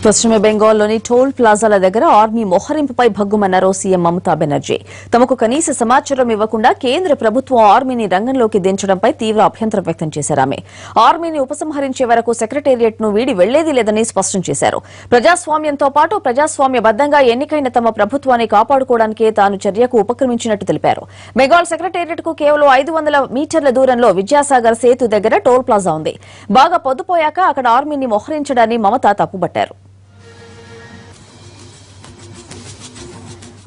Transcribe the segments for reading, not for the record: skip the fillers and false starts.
పశ్చిమ బెంగాల్లోని టోల్ ప్లాజాల దగ్గర ఆర్మీ మోహరింపుపై భగ్గుమన్నారు సీఎం మమతా బెనర్జీ. తమకు కనీస సమాచారం ఇవ్వకుండా కేంద్ర ప్రభుత్వం ఆర్మీని రంగంలోకి దించడంపై తీవ్ర అభ్యంతరం వ్యక్తం చేశారు. ఆర్మీని ఉపసంహరించే వరకు సెక్రటేరియట్ ను వీడి వెళ్లేది లేదని స్పష్టం చేశారు. ప్రజాస్వామ్యంతో పాటు ప్రజాస్వామ్యబద్దంగా ఎన్నికైన తమ ప్రభుత్వాన్ని కాపాడుకోవడానికే తాను చర్యకు ఉపక్రమించినట్టు తెలిపారు. బెంగాల్ సెక్రటేరియట్ కు కేవలం 500 మీటర్ల దూరంలో విద్యాసాగర్ సేతు దగ్గర టోల్ ప్లాజా ఉంది. బాగా పొద్దుపోయాక అక్కడ ఆర్మీని మోహరించడాన్ని మమతా తప్పుబట్టారు.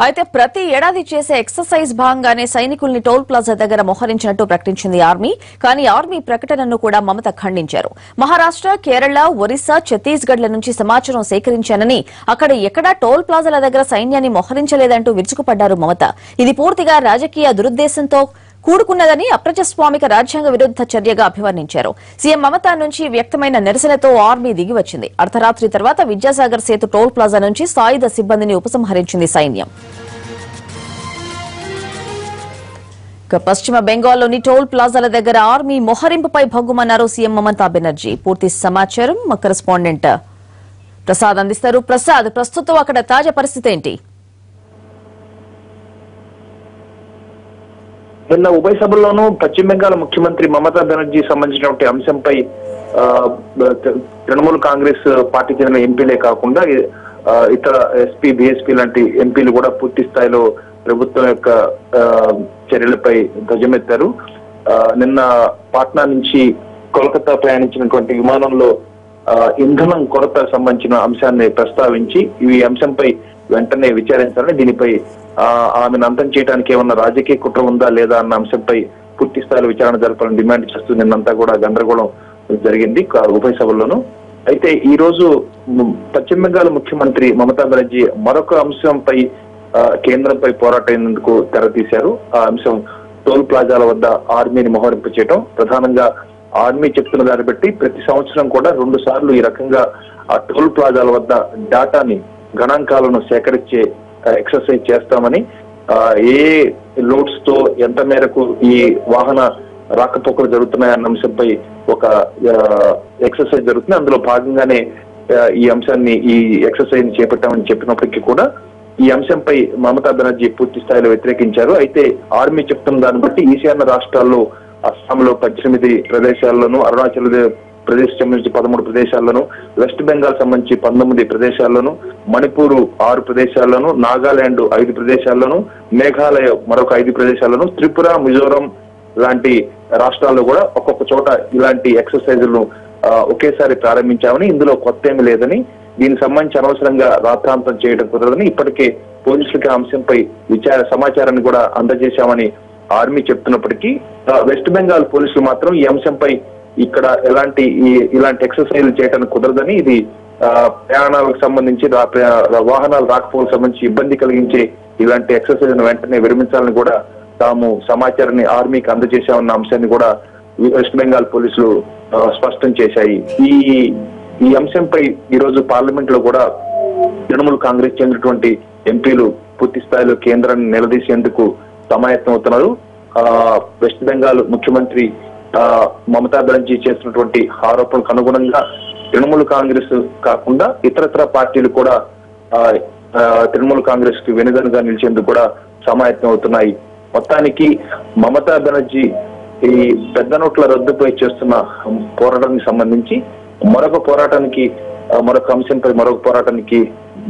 అయితే ప్రతి ఏడాది చేసే ఎక్సర్సైజ్ భాగంగానే సైనికుల్ని టోల్ ప్లాజా దగ్గర మోహరించినట్టు ప్రకటించింది ఆర్మీ. కానీ ఆర్మీ ప్రకటనను కూడా మమత ఖండించారు. మహారాష్ట్ర, కేరళ, ఒరిస్సా, ఛత్తీస్గఢ్ల నుంచి సమాచారం సేకరించానని అక్కడ ఎక్కడా టోల్ ప్లాజాల దగ్గర సైన్యాన్ని మోహరించలేదంటూ విరుచుకుపడ్డారు మమత. ఇది పూర్తిగా రాజకీయ దురుద్దేశంతో కూడుకున్నదని, అప్రజాస్వామిక రాజ్యాంగ విరుద్ధ చర్యగా అభివర్ణించారు. సీఎం మమతా నుంచి వ్యక్తమైన నిరసనతో ఆర్మీ దిగివచ్చింది. అర్ధరాత్రి తర్వాత విద్యాసాగర్ సేతు టోల్ ప్లాజా నుంచి సాయుధ సిబ్బందిని ఉపసంహరించింది సైన్యం. పశ్చిమ బెంగాల్లోని టోల్ ప్లాజాల దగ్గర ఆర్మీ మోహరింపుపై భగ్గుమన్నారు సీఎం మమతా బెనర్జీ. పూర్తి సమాచారం మా కరెస్పాండెంట్ ప్రసాద్ అందిస్తారు. ప్రసాద్, ప్రస్తుతం అక్కడ తాజా పరిస్థితి ఏంటి? నిన్న ఉభయ సభల్లోనూ పశ్చిమ బెంగాల్ ముఖ్యమంత్రి మమతా బెనర్జీ సంబంధించినటువంటి అంశంపై తృణమూల్ కాంగ్రెస్ పార్టీ చెందిన ఎంపీలే కాకుండా ఇతర ఎస్పీ, బీఎస్పీ లాంటి ఎంపీలు కూడా పూర్తి స్థాయిలో ప్రభుత్వం యొక్క చర్యలపై ధ్వజమెత్తారు. నిన్న పాట్నా నుంచి కోల్కతా ప్రయాణించినటువంటి విమానంలో ఇంధనం కొరత సంబంధించిన అంశాన్ని ప్రస్తావించి ఈ అంశంపై వెంటనే విచారించాలని, దీనిపై ఆమెను అంతం చేయడానికి ఏమన్నా రాజకీయ కుట్ర ఉందా లేదా అన్న అంశంపై పూర్తి స్థాయిలో విచారణ జరపాలని డిమాండ్ చేస్తూ నిన్నంతా కూడా గందరగోళం జరిగింది ఉభయ సభల్లోనూ. అయితే ఈ రోజు పశ్చిమ బెంగాల్ ముఖ్యమంత్రి మమతా బెనర్జీ మరొక అంశంపై కేంద్రంపై పోరాటేందుకు తెరతీశారు. ఆ అంశం టోల్ ప్లాజాల వద్ద ఆర్మీని మోహరింపు చేయడం. ప్రధానంగా ఆర్మీ చెప్తున్న దాన్ని బట్టి ప్రతి సంవత్సరం కూడా 2 సార్లు ఈ రకంగా ఆ టోల్ ప్లాజాల వద్ద డాటాని, గణాంకాలను సేకరించే ఎక్సర్సైజ్ చేస్తామని, ఏ లోడ్స్ తో ఎంత మేరకు ఈ వాహన రాకపోకలు జరుగుతున్నాయన్న అంశంపై ఒక ఎక్సర్సైజ్ జరుగుతుంది. అందులో భాగంగానే ఈ అంశాన్ని, ఈ ఎక్సర్సైజ్ చేపట్టామని చెప్పినప్పటికీ కూడా ఈ అంశంపై మమతా బెనర్జీ పూర్తి స్థాయిలో వ్యతిరేకించారు. అయితే ఆర్మీ చెప్తున్న దాన్ని బట్టి ఈశాన్య రాష్ట్రాల్లో అస్సాంలో 18 ప్రదేశాల్లోనూ, అరుణాచల్ ప్రదేశ్ సంబంధించి 13 ప్రదేశాల్లోనూ, వెస్ట్ బెంగాల్ సంబంధించి 19 ప్రదేశాల్లోనూ, మణిపూర్ 6 ప్రదేశాల్లోనూ, నాగాలాండ్ 5 ప్రదేశాల్లోనూ, మేఘాలయ మరొక 5 ప్రదేశాల్లోనూ, త్రిపుర, మిజోరం లాంటి రాష్ట్రాల్లో కూడా ఒక్కొక్క చోట ఇలాంటి ఎక్సర్సైజులను ఒకేసారి ప్రారంభించామని, ఇందులో కొత్త ఏమీ లేదని, దీనికి సంబంధించి అనవసరంగా రాద్ధాంతం చేయడం కుదరదని, ఇప్పటికే పోలీసులకి అంశంపై సమాచారాన్ని కూడా అందజేశామని ఆర్మీ చెప్తున్నప్పటికీ వెస్ట్ బెంగాల్ పోలీసులు మాత్రం ఈ అంశంపై ఇక్కడ ఇలాంటి ఎక్సర్సైజ్ చేయడానికి కుదరదని, ఇది ప్రయాణాలకు సంబంధించి, వాహనాలు రాకపోకలకు సంబంధించి ఇబ్బంది కలిగించే ఇలాంటి ఎక్సర్సైజ్ వెంటనే విరమించాలని కూడా తాము సమాచారాన్ని ఆర్మీకి అందజేశామన్న అంశాన్ని కూడా వెస్ట్ బెంగాల్ పోలీసులు స్పష్టం చేశాయి. ఈ అంశంపై ఈ రోజు పార్లమెంట్ లో కూడా తృణమూల్ కాంగ్రెస్ చెందినటువంటి ఎంపీలు పూర్తి స్థాయిలో కేంద్రాన్ని నిలదీసేందుకు సమాయత్తం అవుతున్నారు. వెస్ట్ బెంగాల్ ముఖ్యమంత్రి మమతా బెనర్జీ చేస్తున్నటువంటి ఆరోపణలకు అనుగుణంగా తృణమూల్ కాంగ్రెస్ కాకుండా ఇతరత్ర పార్టీలు కూడా తృణమూల్ కాంగ్రెస్ కి వెనుదనుగా నిలిచేందుకు కూడా సమాయత్తం అవుతున్నాయి. మొత్తానికి మమతా బెనర్జీ ఈ పెద్ద నోట్ల రద్దుపై చేస్తున్న పోరాటానికి సంబంధించి మరొక అంశంపై మరొక పోరాటానికి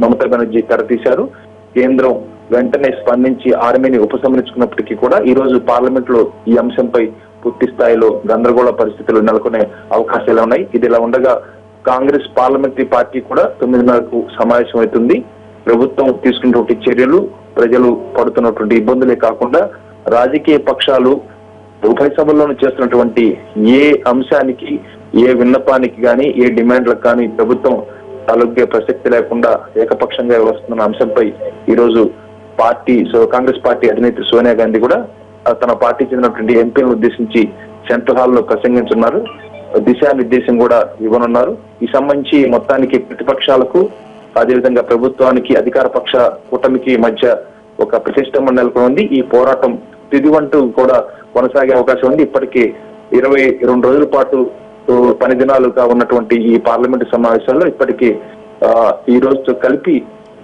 మమతా బెనర్జీ తెరతీశారు. కేంద్రం వెంటనే స్పందించి ఆర్మీని ఉపసంహరించుకున్నప్పటికీ కూడా ఈ రోజు పార్లమెంట్ లో ఈ అంశంపై పూర్తి స్థాయిలో గందరగోళ పరిస్థితులు నెలకొనే అవకాశాలు ఉన్నాయి. ఇది ఇలా ఉండగా కాంగ్రెస్ పార్లమెంటరీ పార్టీ కూడా 9:30కు సమావేశం అవుతుంది. ప్రభుత్వం తీసుకున్నటువంటి చర్యలు, ప్రజలు పడుతున్నటువంటి ఇబ్బందులే కాకుండా రాజకీయ పక్షాలు ఉభయ సభల్లోనూ చేస్తున్నటువంటి ఏ అంశానికి, ఏ విన్నపానికి కానీ, ఏ డిమాండ్లకు కానీ ప్రభుత్వం తలొగ్గే ప్రసక్తి లేకుండా ఏకపక్షంగా వ్యవహరిస్తున్న అంశంపై ఈ రోజు కాంగ్రెస్ పార్టీ అధినేత్రి సోనియా గాంధీ కూడా తన పార్టీ చెందినటువంటి ఎంపీలను ఉద్దేశించి సెంట్రల్ హాల్లో ప్రసంగించున్నారు. దిశానిర్దేశం కూడా ఇవ్వనున్నారు. ఈ సంబంధించి మొత్తానికి ప్రతిపక్షాలకు, అదేవిధంగా ప్రభుత్వానికి, అధికార పక్ష కూటమికి మధ్య ఒక ప్రతిష్టంభన నెలకొంది. ఈ పోరాటం తిదివంటూ కూడా కొనసాగే అవకాశం ఉంది. ఇప్పటికీ 22 రోజుల పాటు 10 దినాలుగా ఉన్నటువంటి ఈ పార్లమెంటు సమావేశాల్లో ఇప్పటికీ ఈ రోజుతో కలిపి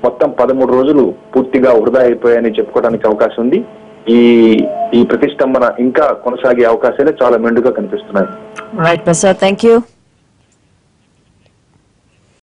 మొత్తం 13 రోజులు పూర్తిగా వృధా అయిపోయాయని చెప్పుకోవడానికి అవకాశం ఉంది. ఈ ప్రతిష్టంభన ఇంకా కొనసాగే అవకాశాలే చాలా మెండుగా కనిపిస్తున్నాయి. Right Prasad, thank you.